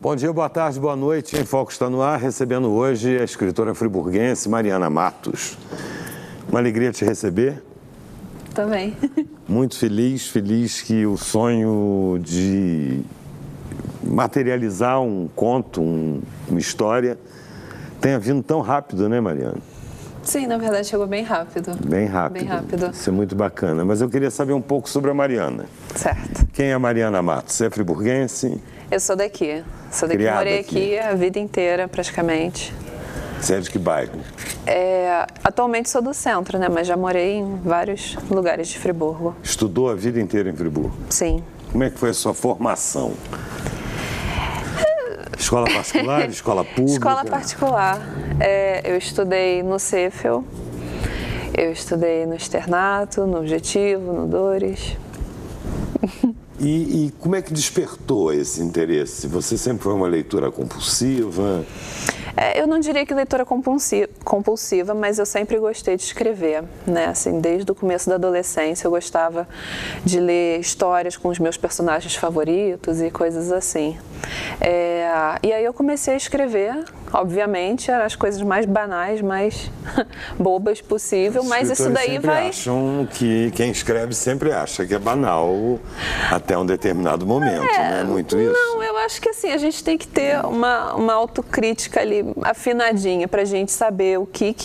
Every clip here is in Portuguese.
Bom dia, boa tarde, boa noite. Em Foco está no ar, recebendo hoje a escritora friburguense Mariana Matos. Uma alegria te receber. Também. Muito feliz que o sonho de materializar um conto, uma história, tenha vindo tão rápido, né, Mariana? Sim, na verdade chegou bem rápido. Bem rápido. Bem rápido. Isso é muito bacana. Mas eu queria saber um pouco sobre a Mariana. Certo. Quem é a Mariana Matos? Você é friburguense? Eu sou daqui. Sou daqui, Criada morei aqui a vida inteira, praticamente. Você é de que bairro? Atualmente sou do centro, né? Mas já morei em vários lugares de Friburgo. Estudou a vida inteira em Friburgo? Sim. Como é que foi a sua formação? Escola particular, escola pública? Escola particular. Eu estudei no Cefel, eu estudei no Externato, no Objetivo, no Dores. E como é que despertou esse interesse? Você sempre foi uma leitora compulsiva? Eu não diria que leitora compulsiva, mas eu sempre gostei de escrever, né? Assim, desde o começo da adolescência eu gostava de ler histórias com os meus personagens favoritos e coisas assim. E aí eu comecei a escrever, obviamente, as coisas mais banais, mais bobas possível, mas isso daí vai... acham que quem escreve sempre acha que é banal até um determinado momento, não é muito isso? Não, eu acho que assim, a gente tem que ter uma autocrítica ali afinadinha pra gente saber o que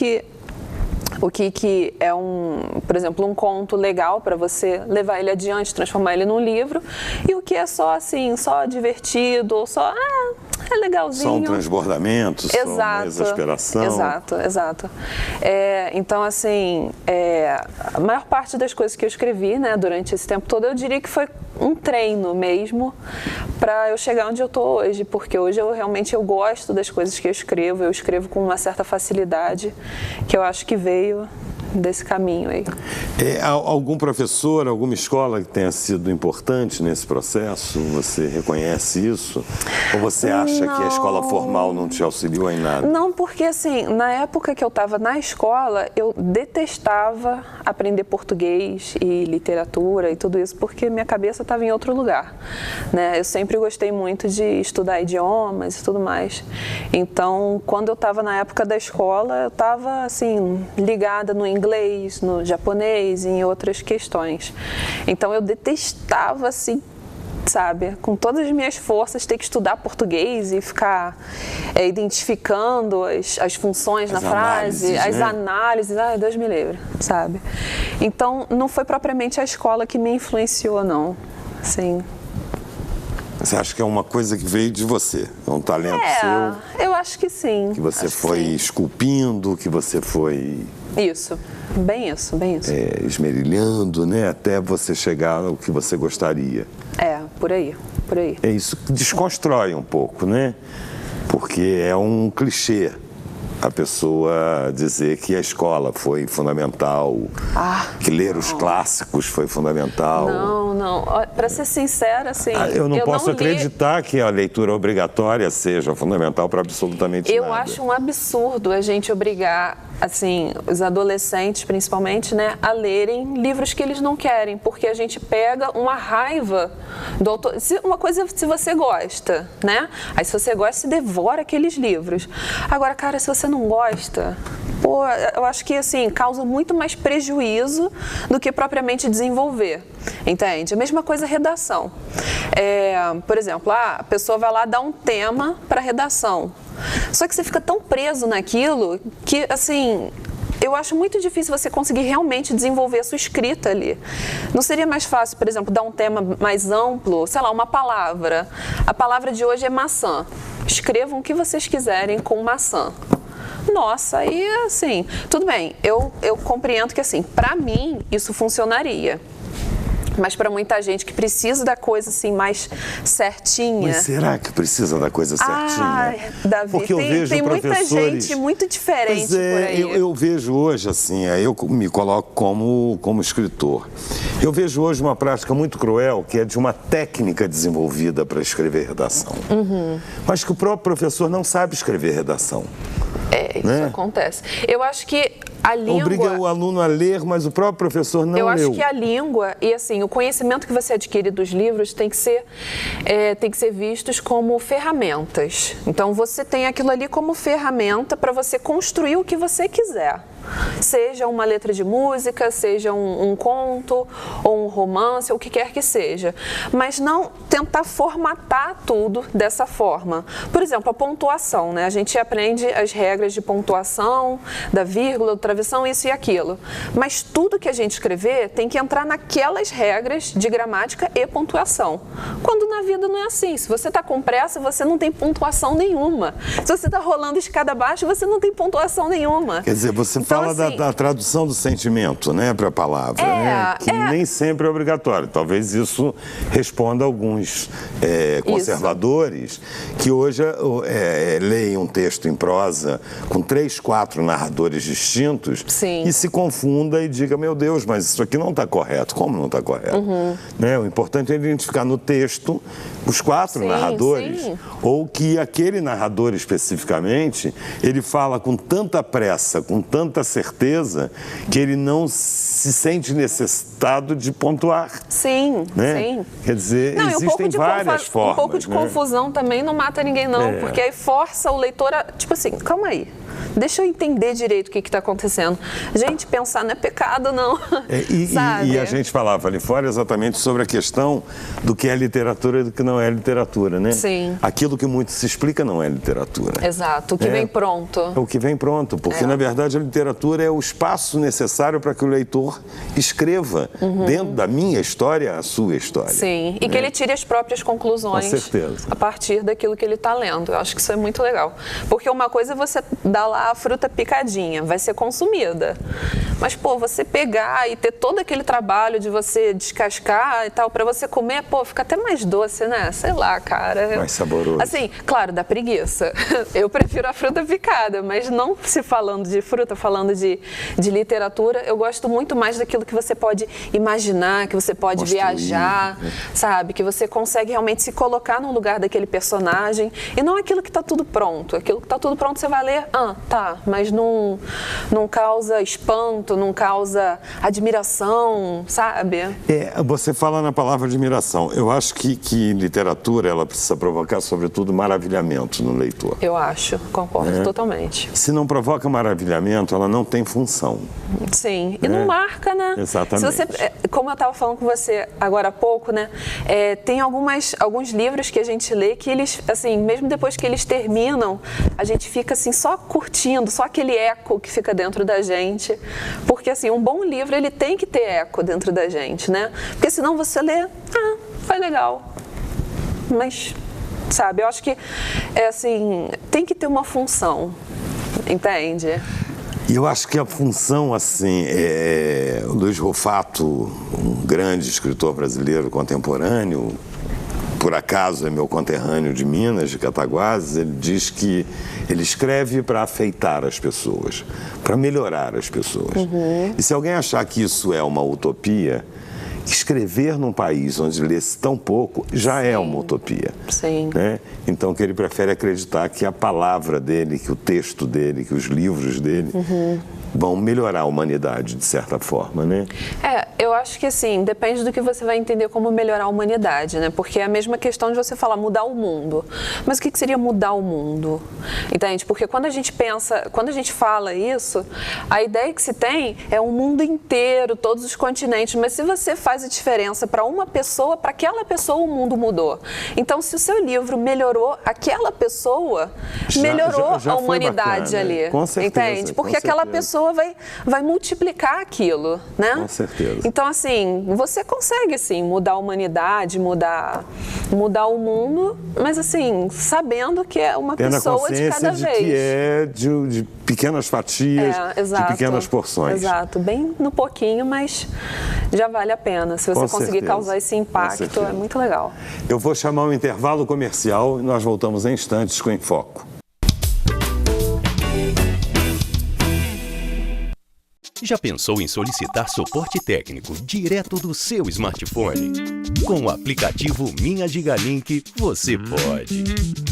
é por exemplo, um conto legal para você levar ele adiante, transformar ele num livro, e o que é só assim, só divertido, ou só, é legalzinho. Só um transbordamento, só uma exasperação. Exato. Então, assim, a maior parte das coisas que eu escrevi, né, durante esse tempo todo, eu diria que foi um treino mesmo para eu chegar onde eu tô hoje, porque hoje eu realmente gosto das coisas que eu escrevo com uma certa facilidade, que eu acho que veio desse caminho aí. Algum professor, alguma escola que tenha sido importante nesse processo? Você reconhece isso? Ou você acha que a escola formal não te auxiliou em nada? Não, porque assim, na época que eu estava na escola, eu detestava aprender português e literatura e tudo isso, porque minha cabeça estava em outro lugar, né? Eu sempre gostei muito de estudar idiomas e tudo mais. Então, quando eu estava na época da escola, eu estava assim, ligada no inglês, no japonês e em outras questões. Então eu detestava assim, sabe, com todas as minhas forças ter que estudar português e ficar identificando as funções na frase, as análises, ai, Deus me livre, sabe? Então não foi propriamente a escola que me influenciou, não, assim. Você acha que é uma coisa que veio de você? É um talento seu? Eu acho que sim. Que você foi esculpindo, que você foi... Isso, bem isso. Esmerilhando, né? Até você chegar ao que você gostaria. Por aí. É isso que desconstrói um pouco, né? Porque é um clichê a pessoa dizer que a escola foi fundamental, que ler os clássicos foi fundamental. Não. Para ser sincera, assim... eu não posso acreditar que a leitura obrigatória seja fundamental para absolutamente nada. Eu acho um absurdo a gente obrigar, assim, os adolescentes, principalmente, né, a lerem livros que eles não querem, porque a gente pega uma raiva do autor. Uma coisa, se você gosta, né? Aí se você gosta, você devora aqueles livros. Agora, cara, se você não gosta, eu acho que, assim, causa muito mais prejuízo do que propriamente desenvolver, entende? A mesma coisa redação. Por exemplo, a pessoa vai lá dar um tema para redação. Só que você fica tão preso naquilo que, assim, eu acho muito difícil você conseguir realmente desenvolver a sua escrita ali. Não seria mais fácil, por exemplo, dar um tema mais amplo, sei lá, uma palavra. A palavra de hoje é maçã. Escrevam o que vocês quiserem com maçã. Nossa, aí assim, tudo bem, eu compreendo que assim, pra mim isso funcionaria. Mas para muita gente que precisa da coisa assim mais certinha. Mas será que precisa da coisa certinha? Davi, porque tem muita gente muito diferente por aí. Eu vejo hoje assim, eu me coloco como escritor. Eu vejo hoje uma prática muito cruel, que é de uma técnica desenvolvida para escrever redação. Mas que o próprio professor não sabe escrever redação. Isso acontece. Eu acho que A língua... Obriga o aluno a ler, mas o próprio professor não leu. Eu acho que a língua e assim, o conhecimento que você adquire dos livros tem que ser vistos como ferramentas. Então, você tem aquilo ali como ferramenta para você construir o que você quiser. Seja uma letra de música, seja um conto ou um romance, ou o que quer que seja. Mas não tentar formatar tudo dessa forma. Por exemplo, a pontuação, né? A gente aprende as regras de pontuação, da vírgula, do travessão, isso e aquilo. Mas tudo que a gente escrever tem que entrar naquelas regras de gramática e pontuação. Quando na vida não é assim. Se você está com pressa, você não tem pontuação nenhuma. Se você está rolando escada abaixo, você não tem pontuação nenhuma. Quer dizer, você fala assim, da tradução do sentimento, né, para a palavra, né, que nem sempre é obrigatório. Talvez isso responda a alguns conservadores que hoje leem um texto em prosa com 3, 4 narradores distintos. Sim. E se confunda e diga, meu Deus, mas isso aqui não está correto. Como não está correto? Né? O importante é identificar no texto os 4 narradores, sim. Ou que aquele narrador especificamente, ele fala com tanta pressa, com tanta certeza, que ele não se sente necessitado de pontuar. Sim, né? sim. Quer dizer, existem várias formas. Um pouco de confusão também não mata ninguém não, porque aí força o leitor a, tipo assim, calma aí. Deixa eu entender direito o que está acontecendo. Gente, pensar não é pecado, não. E a gente falava ali fora exatamente sobre a questão do que é literatura e do que não é literatura, né? Sim. Aquilo que muito se explica não é literatura. Exato, o que vem pronto. É o que vem pronto, porque na verdade a literatura é o espaço necessário para que o leitor escreva dentro da minha história a sua história. Sim, e que ele tire as próprias conclusões. Com certeza. A partir daquilo que ele está lendo. Eu acho que isso é muito legal. Porque uma coisa é você dar lá a fruta picadinha, vai ser consumida. Mas, pô, você pegar e ter todo aquele trabalho de você descascar e tal, pra você comer, pô, fica até mais doce, né? Sei lá, cara. Mais saboroso. Assim, claro, dá preguiça. Eu prefiro a fruta picada, mas não se falando de fruta, falando de literatura, eu gosto muito mais daquilo que você pode imaginar, que você pode viajar, sabe? Que você consegue realmente se colocar no lugar daquele personagem e não aquilo que tá tudo pronto. Aquilo que tá tudo pronto você vai ler, tá, mas não causa espanto, não causa admiração, sabe? Você fala na palavra admiração. Eu acho que literatura, ela precisa provocar, sobretudo, maravilhamento no leitor. Eu acho, concordo totalmente. Se não provoca maravilhamento, ela não tem função. Sim, e não marca, né? Exatamente. Se você, como eu estava falando com você agora há pouco, né? Tem alguns livros que a gente lê que eles, assim, mesmo depois que eles terminam, a gente fica assim, só curtindo, só aquele eco que fica dentro da gente. Porque, assim, um bom livro, ele tem que ter eco dentro da gente, né? Porque senão você lê, foi legal. Mas, sabe, eu acho que, assim, tem que ter uma função, entende? E eu acho que a função, assim, o Luiz Rufato, um grande escritor brasileiro contemporâneo, por acaso é meu conterrâneo de Minas, de Cataguases, ele diz que ele escreve para afeitar as pessoas, para melhorar as pessoas. E se alguém achar que isso é uma utopia, escrever num país onde lê-se tão pouco já é uma utopia. Sim. Né? Então, que ele prefere acreditar que a palavra dele, que o texto dele, que os livros dele vão melhorar a humanidade, de certa forma, né? Eu acho que, assim, depende do que você vai entender como melhorar a humanidade, né? Porque é a mesma questão de você falar mudar o mundo. Mas o que seria mudar o mundo? Entende? Porque quando a gente pensa, quando a gente fala isso, a ideia que se tem é um mundo inteiro, todos os continentes. Mas se você faz a diferença para uma pessoa, para aquela pessoa o mundo mudou. Então, se o seu livro melhorou aquela pessoa, melhorou já a humanidade bacana, ali. com certeza, entende? Porque com aquela certeza. pessoa vai multiplicar aquilo, né? Com certeza. Então, assim, você consegue, assim, mudar a humanidade, mudar o mundo, mas, assim, sabendo que é uma pessoa de cada vez. Que é de pequenas fatias, de pequenas porções. Exato, bem no pouquinho, mas já vale a pena. Se você conseguir causar esse impacto, é muito legal. Eu vou chamar um intervalo comercial e nós voltamos em instantes com Em Foco. Já pensou em solicitar suporte técnico direto do seu smartphone? Com o aplicativo Minha Gigalink, você pode.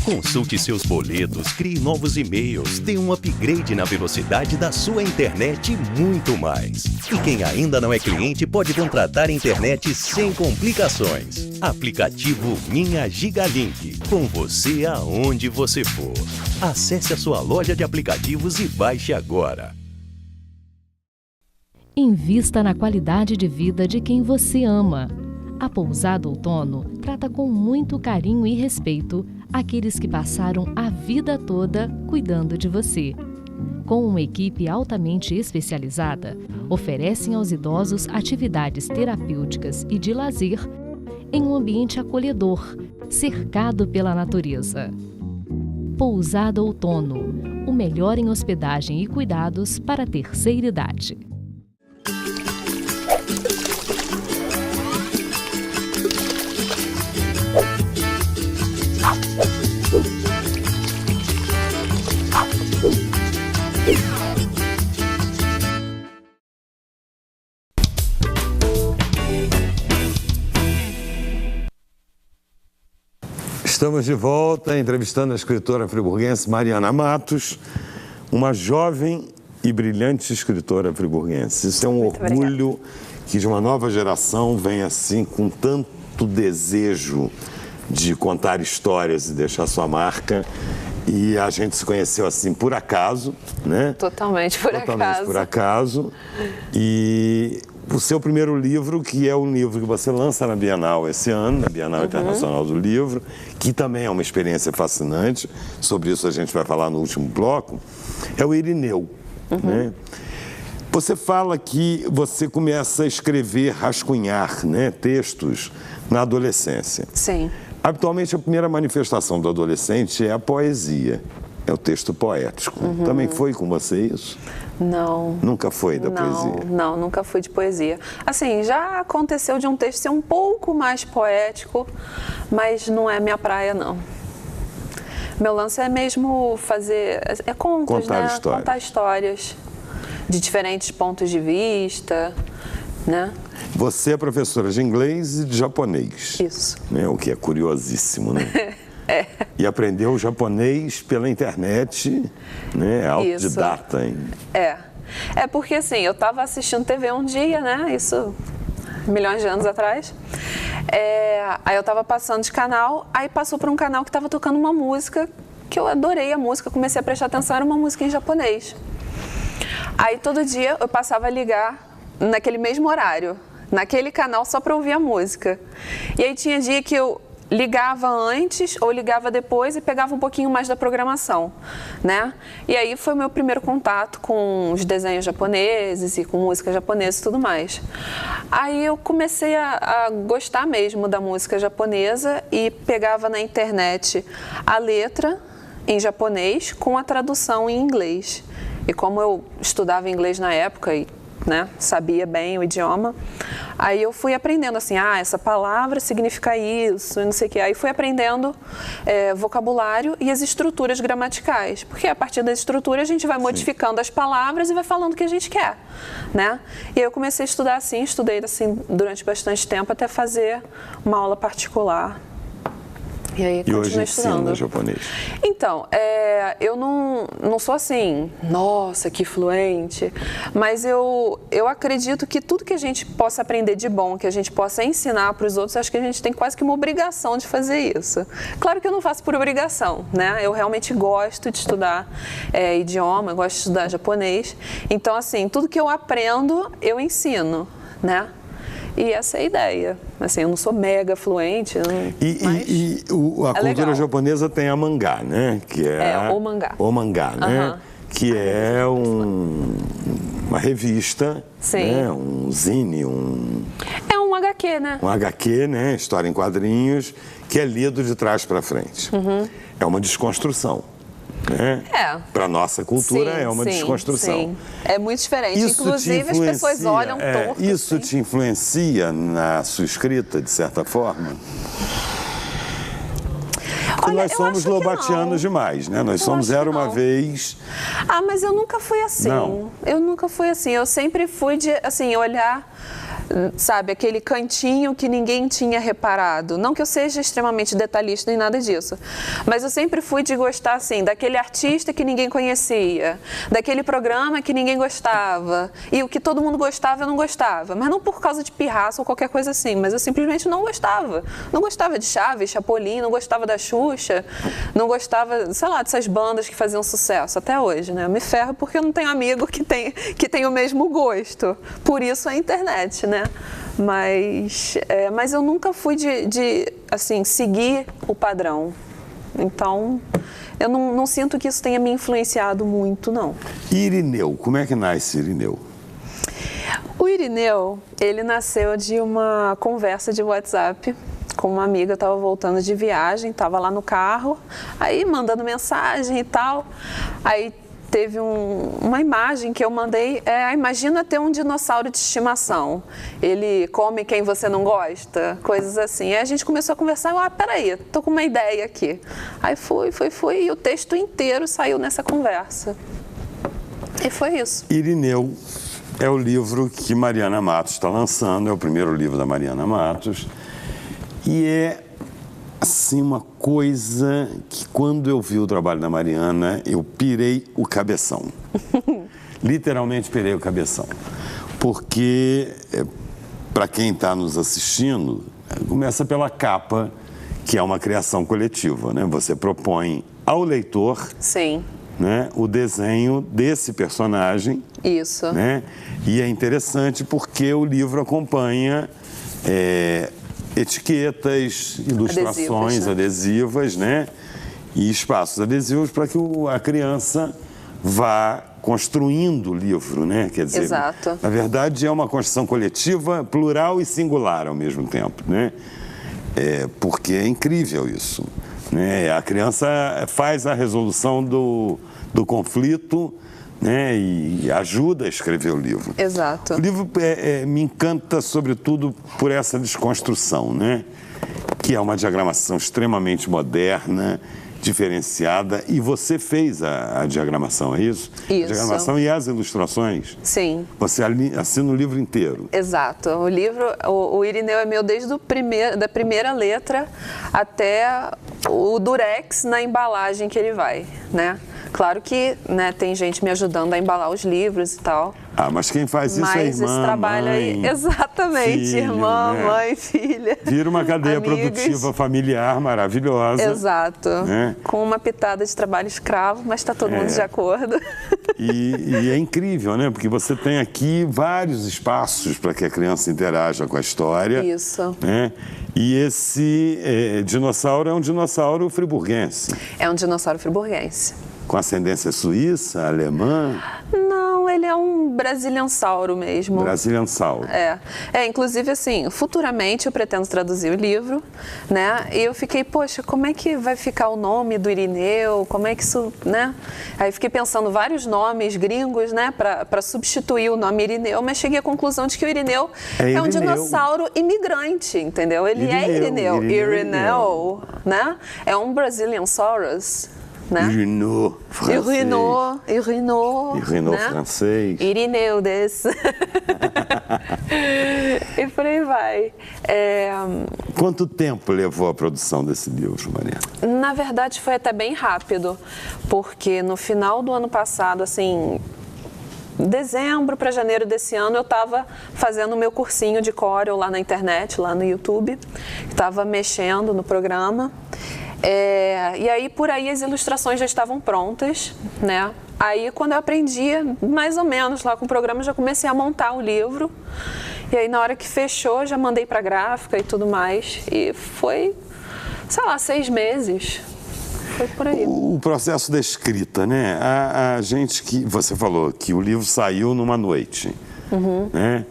Consulte seus boletos, crie novos e-mails, dê um upgrade na velocidade da sua internet e muito mais. E quem ainda não é cliente pode contratar internet sem complicações. Aplicativo Minha Gigalink, com você aonde você for. Acesse a sua loja de aplicativos e baixe agora. Invista na qualidade de vida de quem você ama. A Pousada Outono trata com muito carinho e respeito aqueles que passaram a vida toda cuidando de você. Com uma equipe altamente especializada, oferecem aos idosos atividades terapêuticas e de lazer em um ambiente acolhedor, cercado pela natureza. Pousada Outono, o melhor em hospedagem e cuidados para a terceira idade. Estamos de volta entrevistando a escritora friburguense Mariana Matos, uma jovem e brilhante escritora friburguense. Isso é um orgulho que de uma nova geração vem assim com tanto desejo de contar histórias e deixar sua marca. E a gente se conheceu assim por acaso, né? Totalmente por acaso. E o seu primeiro livro, que é um livro que você lança na Bienal esse ano, na Bienal Internacional do Livro, que também é uma experiência fascinante, sobre isso a gente vai falar no último bloco, é o Irineu, né? Você fala que você começa a escrever, rascunhar, né, textos na adolescência. Sim. Habitualmente, a primeira manifestação do adolescente é a poesia, é o texto poético. Também foi com você isso? Não. Nunca foi da poesia? Não, nunca fui de poesia. Assim, já aconteceu de um texto ser um pouco mais poético, mas não é minha praia, não. Meu lance é mesmo fazer... É contos, contar né? Histórias. Contar histórias de diferentes pontos de vista, né? Você é professora de inglês e de japonês. Isso. Né? O que é curiosíssimo, né? É. E aprendeu japonês pela internet, né? Autodidata, hein? É porque assim, eu estava assistindo TV um dia, né? Isso milhões de anos atrás. Aí eu estava passando de canal, aí passou por um canal que estava tocando uma música que eu adorei a música, comecei a prestar atenção, era uma música em japonês. Aí todo dia eu passava a ligar naquele mesmo horário, naquele canal só para ouvir a música. E aí tinha dia que eu ligava antes ou ligava depois e pegava um pouquinho mais da programação, né? E aí foi o meu primeiro contato com os desenhos japoneses e com música japonesa e tudo mais. Aí eu comecei a gostar mesmo da música japonesa e pegava na internet a letra em japonês com a tradução em inglês. E como eu estudava inglês na época e, né, sabia bem o idioma, aí eu fui aprendendo assim, essa palavra significa isso, não sei o quê. Aí fui aprendendo vocabulário e as estruturas gramaticais, porque a partir da estrutura a gente vai modificando as palavras e vai falando o que a gente quer, né? E aí eu comecei a estudar assim, estudei assim durante bastante tempo até fazer uma aula particular. E aí hoje estudando. ensina japonês? Então, eu não sou assim, nossa, que fluente, mas eu acredito que tudo que a gente possa aprender de bom, que a gente possa ensinar para os outros, acho que a gente tem quase que uma obrigação de fazer isso. Claro que eu não faço por obrigação, né? Eu realmente gosto de estudar idioma, eu gosto de estudar japonês. Então, assim, tudo que eu aprendo, eu ensino, né? E essa é a ideia. Assim, eu não sou mega fluente, a cultura japonesa tem a mangá, né? Que o mangá. O mangá, né? Que é uma revista, né? Um zine, É um HQ, né? Um HQ, né? História em quadrinhos, que é lido de trás para frente. É uma desconstrução. Né? Para a nossa cultura é uma desconstrução. Sim. É muito diferente. Inclusive as pessoas olham torto. Isso assim. te influencia na sua escrita, de certa forma? E nós somos lobatianos demais, né? Nós somos Era Uma Vez. Ah, mas eu nunca fui assim. Não. Eu nunca fui assim. Eu sempre fui de, assim, olhar, sabe, aquele cantinho que ninguém tinha reparado. Não que eu seja extremamente detalhista nem nada disso, mas eu sempre fui de gostar, assim, daquele artista que ninguém conhecia, daquele programa que ninguém gostava, e o que todo mundo gostava eu não gostava, mas não por causa de pirraça ou qualquer coisa assim, mas eu simplesmente não gostava. Não gostava de Chaves, Chapolin, não gostava da Xuxa, não gostava, sei lá, dessas bandas que faziam sucesso até hoje, né? Eu me ferro porque eu não tenho amigo que tem o mesmo gosto. Por isso a internet, né? Mas eu nunca fui de assim, seguir o padrão. Então, eu não sinto que isso tenha me influenciado muito, não. E Irineu? Como é que nasce Irineu? O Irineu, ele nasceu de uma conversa de WhatsApp com uma amiga. Eu estava voltando de viagem, estava lá no carro, aí mandando mensagem e tal. Aí teve uma imagem que eu mandei, imagina ter um dinossauro de estimação. Ele come quem você não gosta, coisas assim. Aí a gente começou a conversar, peraí, tô com uma ideia aqui. Aí fui, e o texto inteiro saiu nessa conversa. E foi isso. Irineu é o livro que Mariana Matos está lançando, é o primeiro livro da Mariana Matos. E é, assim, uma coisa que quando eu vi o trabalho da Mariana, eu pirei o cabeção. Literalmente pirei o cabeção. Porque, para quem está nos assistindo, começa pela capa, que é uma criação coletiva, né? Você propõe ao leitor... Sim. Né, o desenho desse personagem. Isso. Né? E é interessante porque o livro acompanha etiquetas, ilustrações adesivas, né? E espaços adesivos para que a criança vá construindo o livro, né? Quer dizer, exato. Na verdade é uma construção coletiva, plural e singular ao mesmo tempo, né? Porque é incrível isso. Né? A criança faz a resolução do conflito, né? E ajuda a escrever o livro. Exato. O livro me encanta, sobretudo, por essa desconstrução, né? Que é uma diagramação extremamente moderna, diferenciada, e você fez a diagramação, é isso? Isso. A diagramação e as ilustrações? Sim. Você assina o livro inteiro? Exato. O livro, o Irineu é meu desde da primeira letra até o durex na embalagem que ele vai, né? Claro que, né, tem gente me ajudando a embalar os livros e tal. Mas quem faz isso é irmã, esse trabalho mãe, aí, exatamente, filho, irmã, né? Mãe, filha. Vira uma cadeia produtiva familiar maravilhosa. Exato. Né? Com uma pitada de trabalho escravo, mas está todo mundo de acordo. E é incrível, né? Porque você tem aqui vários espaços para que a criança interaja com a história. Isso. Né? E esse dinossauro é um dinossauro friburguense. É um dinossauro friburguense. Com ascendência suíça, alemã? Não, ele é um brasiliansauro mesmo. Brasiliansauro. Inclusive, assim, futuramente eu pretendo traduzir o livro, né? E eu fiquei, poxa, como é que vai ficar o nome do Irineu? Como é que isso, né? Aí fiquei pensando vários nomes gringos, né? Para substituir o nome Irineu, mas cheguei à conclusão de que o Irineu é um dinossauro imigrante, entendeu? Ele é Irineu. Irineu, né? É um Brasiliansaurus. Né? Irineu francês. Irineu, né? Francês. Irineu desse. E por aí vai. Quanto tempo levou a produção desse livro, Mariana? Na verdade, foi até bem rápido, porque no final do ano passado, assim, dezembro para janeiro desse ano, eu estava fazendo o meu cursinho de Corel lá na internet, lá no YouTube. Estava mexendo no programa. E aí, por aí, as ilustrações já estavam prontas, né? Aí, quando eu aprendi, mais ou menos, lá com o programa, já comecei a montar o livro. E aí, na hora que fechou, já mandei para gráfica e tudo mais. E foi, sei lá, 6 meses. Foi por aí. O processo da escrita, né? A gente que... Você falou que o livro saiu numa noite, né?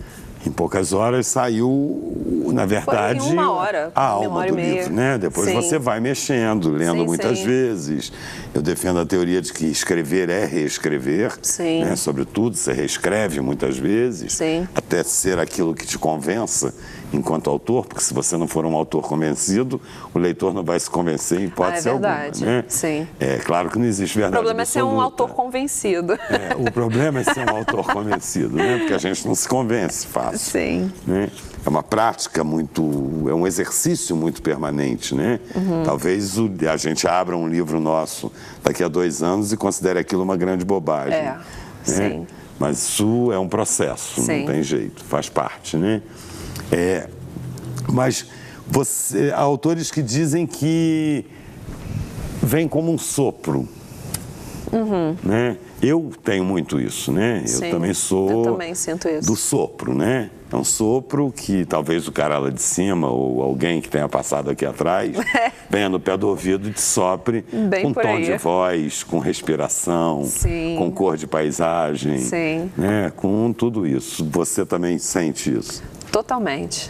Em poucas horas saiu, na verdade, foi em 1 hora, a alma do livro, né? Depois você vai mexendo, lendo muitas vezes. Eu defendo a teoria de que escrever é reescrever, né? Sobretudo, você reescreve muitas vezes. até ser aquilo que te convença enquanto autor, porque se você não for um autor convencido, o leitor não vai se convencer em hipótese alguma. É verdade, né? Sim. É claro que não existe verdade absoluta. O problema é ser um autor convencido. O problema é ser um autor convencido, né? Porque a gente não se convence fácil. Sim. Né? É uma prática é um exercício muito permanente, né? Talvez a gente abra um livro nosso daqui a 2 anos e considere aquilo uma grande bobagem. Né? Sim. Mas isso é um processo, não tem jeito, faz parte, né? Mas há autores que dizem que vem como um sopro, né? Eu tenho muito isso, né? Sim, eu também sinto isso. Do sopro, né? É um sopro que talvez o cara lá de cima ou alguém que tenha passado aqui atrás venha no pé do ouvido e te sopre com tom de voz, com respiração, com cor de paisagem, né? Com tudo isso. Você também sente isso? Totalmente.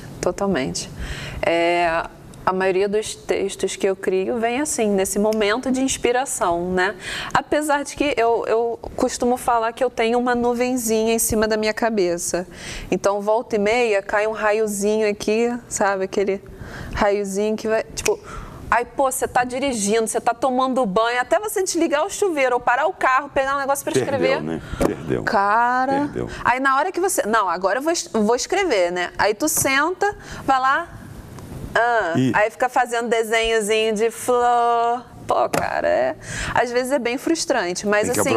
A maioria dos textos que eu crio vem assim, nesse momento de inspiração, né? Apesar de que eu costumo falar que eu tenho uma nuvenzinha em cima da minha cabeça. Então, volta e meia, cai um raiozinho aqui, sabe? Aquele raiozinho que vai, tipo... Aí, pô, você tá dirigindo, você tá tomando banho, até você desligar o chuveiro ou parar o carro, pegar um negócio para escrever. Né? Perdeu. Cara... Perdeu. Aí, na hora que você... Não, agora eu vou escrever, né? Aí, tu senta, vai lá... Aí fica fazendo desenhozinho de flor. Pô, cara, às vezes é bem frustrante. Mas assim,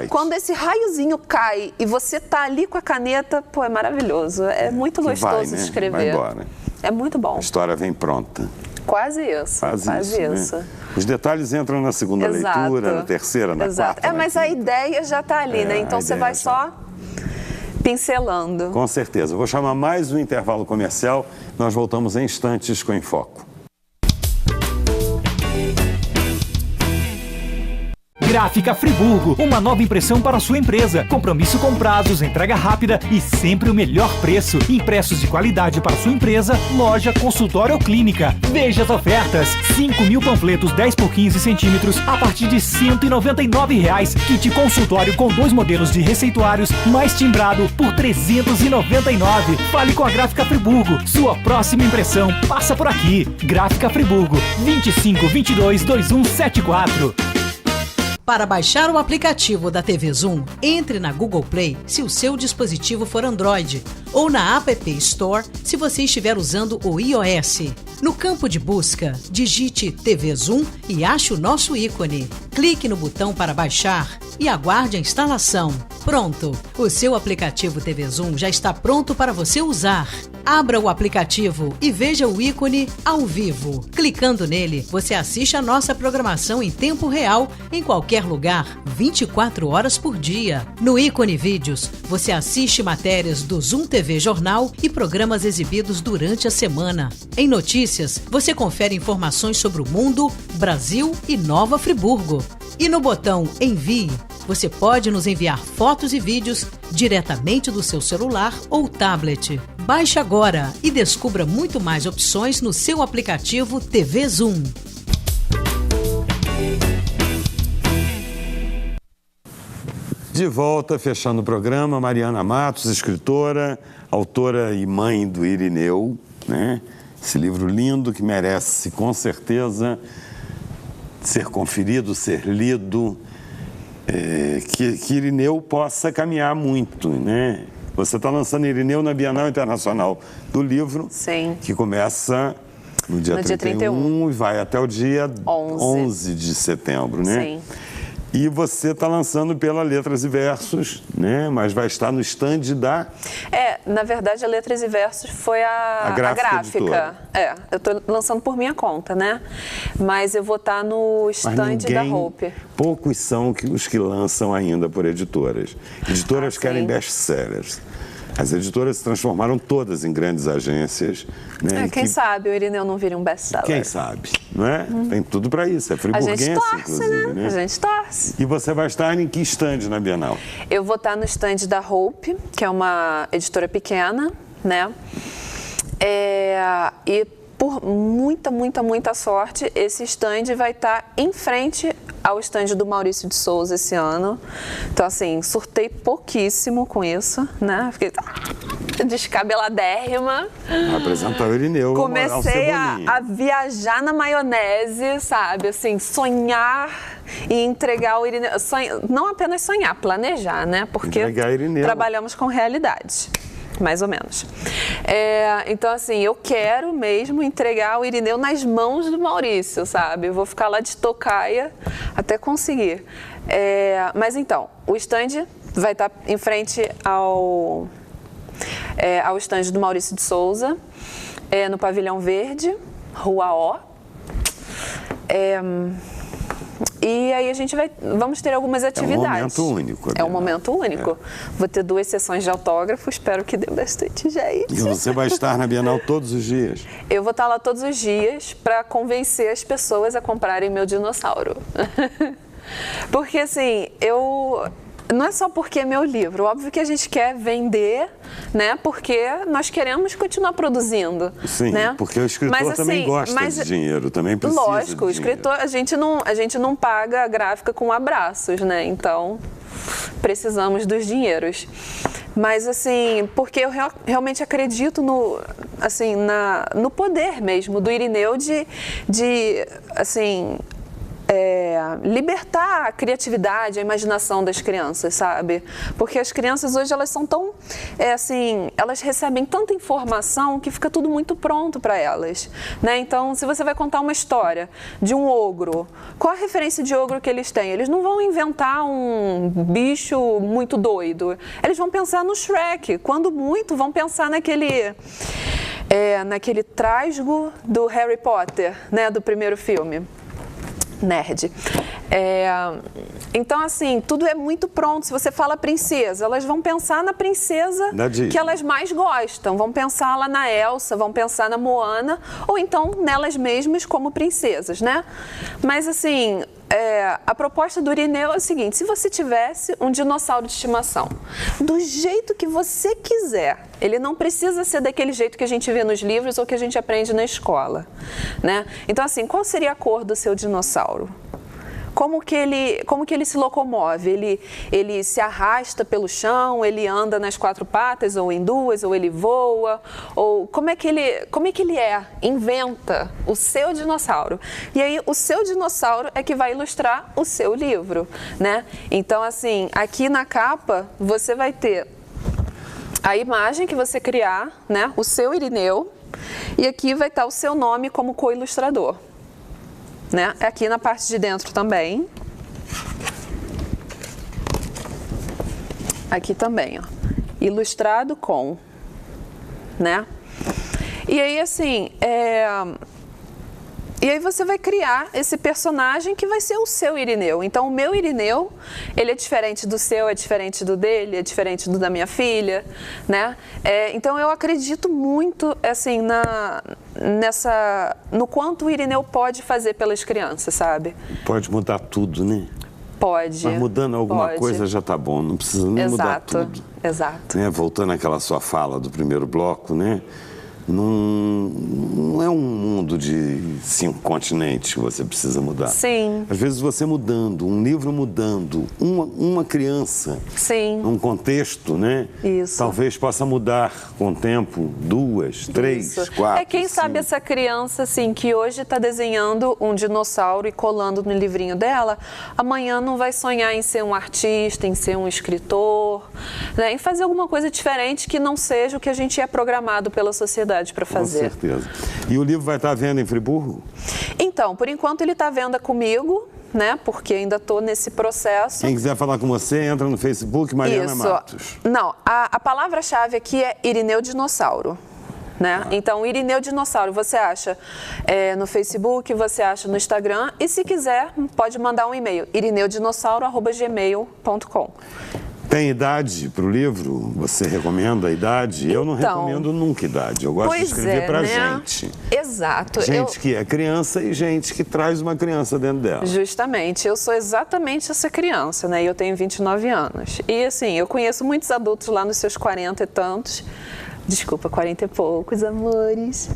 quando esse raiozinho cai e você tá ali com a caneta, pô, é maravilhoso. É muito gostoso escrever. Vai embora. É muito bom. A história vem pronta. Quase isso. Quase isso. Né? Os detalhes entram na segunda leitura, na terceira, na quarta. Mas a ideia já tá ali, né? Então você vai só pincelando. Com certeza. Vou chamar mais um intervalo comercial. Nós voltamos em instantes com Em Foco. Gráfica Friburgo, uma nova impressão para a sua empresa. Compromisso com prazos, entrega rápida e sempre o melhor preço. Impressos de qualidade para sua empresa, loja, consultório ou clínica. Veja as ofertas. 5.000 panfletos 10 por 15 centímetros a partir de R$ 199,00. Kit consultório com 2 modelos de receituários, mais timbrado por R$ 399,00. Fale com a Gráfica Friburgo. Sua próxima impressão passa por aqui. Gráfica Friburgo, 2522-2174. Para baixar o aplicativo da TV Zoom, entre na Google Play se o seu dispositivo for Android ou na App Store se você estiver usando o iOS. No campo de busca, digite TV Zoom e ache o nosso ícone. Clique no botão para baixar e aguarde a instalação. Pronto! O seu aplicativo TV Zoom já está pronto para você usar. Abra o aplicativo e veja o ícone ao vivo. Clicando nele, você assiste a nossa programação em tempo real, em qualquer lugar, 24 horas por dia. No ícone Vídeos, você assiste matérias do Zoom TV Jornal e programas exibidos durante a semana. Em Notícias, você confere informações sobre o mundo, Brasil e Nova Friburgo. E no botão Envie, você pode nos enviar fotos e vídeos diretamente do seu celular ou tablet. Baixe agora e descubra muito mais opções no seu aplicativo TV Zoom. De volta, fechando o programa, Mariana Matos, escritora, autora e mãe do Irineu, né? Esse livro lindo que merece, com certeza, ser conferido, ser lido, que Irineu possa caminhar muito, né? Você está lançando Irineu na Bienal Internacional do Livro, sim, que começa no dia 31 e vai até o dia 11 de setembro, né? Sim. E você está lançando pela Letras e Versos, né? Mas vai estar no stand da... na verdade, a Letras e Versos foi a gráfica. Eu estou lançando por minha conta, né? Mas eu vou estar no stand da Hope. Poucos são os que lançam ainda por editoras. Editoras querem best-sellers. As editoras se transformaram todas em grandes agências. Né? Quem sabe o Irineu não vira um best-seller. Quem sabe, não é? Tem tudo para isso, é friburguense, inclusive. Né? A gente torce. E você vai estar em que stand na Bienal? Eu vou estar no stand da Hope, que é uma editora pequena, né? E por muita sorte, esse stand vai estar em frente ao estande do Maurício de Souza esse ano. Então, assim, surtei pouquíssimo com isso, né? Fiquei descabeladérrima. Apresentar o Irineu. Comecei a viajar na maionese, sabe? Assim, sonhar e entregar o Irineu. Não apenas sonhar, planejar, né? Porque trabalhamos com realidade. Mais ou menos. Então, assim, eu quero mesmo entregar o Irineu nas mãos do Maurício, sabe? Eu vou ficar lá de tocaia até conseguir. Mas então, o stand vai estar em frente ao stand do Maurício de Souza, no Pavilhão Verde, Rua O. E aí vamos ter algumas atividades. É um momento único. É um momento único. Vou ter 2 sessões de autógrafo, espero que dê bastante gente. E você vai estar na Bienal todos os dias? Eu vou estar lá todos os dias para convencer as pessoas a comprarem meu dinossauro. Porque assim, não é só porque é meu livro, óbvio que a gente quer vender, né? Porque nós queremos continuar produzindo. Sim, né? porque o escritor também gosta de dinheiro, também precisa. Lógico, o escritor, a gente não paga a gráfica com abraços, né? Então, precisamos dos dinheiros. Mas assim, porque eu realmente acredito no poder mesmo do Irineu de assim, libertar a criatividade, a imaginação das crianças, sabe? Porque as crianças hoje, elas são tão, elas recebem tanta informação que fica tudo muito pronto para elas, né? Então, se você vai contar uma história de um ogro, qual a referência de ogro que eles têm? Eles não vão inventar um bicho muito doido, eles vão pensar no Shrek, quando muito vão pensar naquele trasgo do Harry Potter, né? Do primeiro filme. Nerd. Então, assim, tudo é muito pronto. Se você fala princesa, elas vão pensar na princesa que elas mais gostam. Vão pensar lá na Elsa, vão pensar na Moana, ou então nelas mesmas como princesas, né? Mas, assim, a proposta do Irineu é o seguinte: se você tivesse um dinossauro de estimação, do jeito que você quiser, ele não precisa ser daquele jeito que a gente vê nos livros ou que a gente aprende na escola, né? Então, assim, qual seria a cor do seu dinossauro? Como que ele se locomove? Ele se arrasta pelo chão, ele anda nas 4 patas, ou em 2, ou ele voa? Ou como é que ele é? Inventa o seu dinossauro. E aí, o seu dinossauro é que vai ilustrar o seu livro, né? Então, assim, aqui na capa, você vai ter a imagem que você criar, né? O seu Irineu, e aqui vai estar o seu nome como co-ilustrador. Né? Aqui na parte de dentro também. Aqui também, ó. Ilustrado com, né? E aí, assim, e aí você vai criar esse personagem que vai ser o seu Irineu. Então, o meu Irineu, ele é diferente do seu, é diferente do dele, é diferente do da minha filha, né? Então, eu acredito muito, assim, no quanto o Irineu pode fazer pelas crianças, sabe? Pode mudar tudo, né? Pode. Mas mudando alguma coisa já tá bom, não precisa nem mudar tudo. Exato. Né? Voltando àquela sua fala do primeiro bloco, né? Não é um mundo de 5 continentes que você precisa mudar. Sim. Às vezes você mudando, um livro mudando, uma criança, sim, um contexto, né? Isso. Talvez possa mudar com o tempo 2, 3, 4. Quem sabe essa criança, assim, que hoje está desenhando um dinossauro e colando no livrinho dela, amanhã não vai sonhar em ser um artista, em ser um escritor, né? Em fazer alguma coisa diferente que não seja o que a gente é programado pela sociedade para fazer. Com certeza. E o livro vai estar à venda em Friburgo? Então, por enquanto ele está à venda comigo, né? Porque ainda estou nesse processo. Quem quiser falar com você, entra no Facebook, Mariana Matos. Não, a palavra-chave aqui é Irineu Dinossauro. Né? Então, Irineu Dinossauro, você acha no Facebook, você acha no Instagram, e se quiser, pode mandar um e-mail, irineudinossauro@gmail.com. Tem idade para o livro? Você recomenda a idade? Eu não recomendo nunca idade. Eu gosto de escrever para gente. Exato. Gente que é criança e gente que traz uma criança dentro dela. Justamente. Eu sou exatamente essa criança, né? E eu tenho 29 anos. E assim, eu conheço muitos adultos lá nos seus 40 e tantos, desculpa, 40 e poucos amores,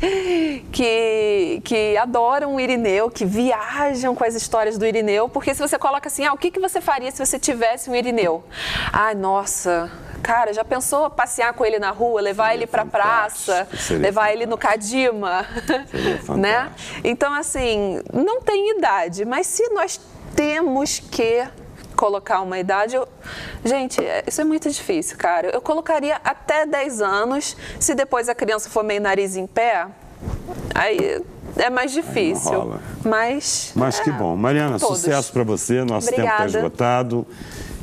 que adoram o Irineu, que viajam com as histórias do Irineu, porque se você coloca assim, o que você faria se você tivesse um Irineu? Ai, nossa, cara, já pensou passear com ele na rua, levar ele para a praça, levar ele no Cadima, né? Então, assim, não tem idade, mas se nós temos que colocar uma idade, gente, isso é muito difícil, cara. Eu colocaria até 10 anos, se depois a criança for meio nariz em pé, aí é mais difícil. Mas que bom. Mariana, todos. Sucesso para você, nosso Obrigada. tempo está esgotado.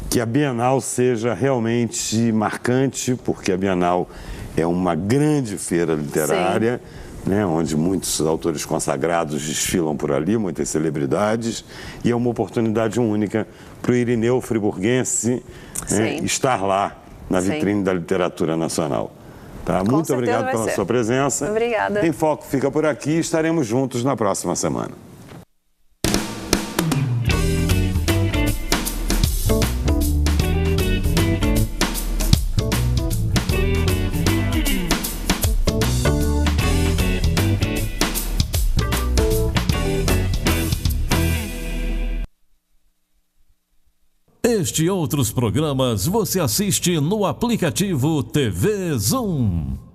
Que a Bienal seja realmente marcante, porque a Bienal é uma grande feira literária, né, onde muitos autores consagrados desfilam por ali, muitas celebridades, e é uma oportunidade única para o Irineu friburguense estar lá na vitrine da literatura nacional. Tá? Muito obrigado pela sua presença. Obrigada. Em Foco fica por aqui e estaremos juntos na próxima semana. Este e outros programas você assiste no aplicativo TV Zoom.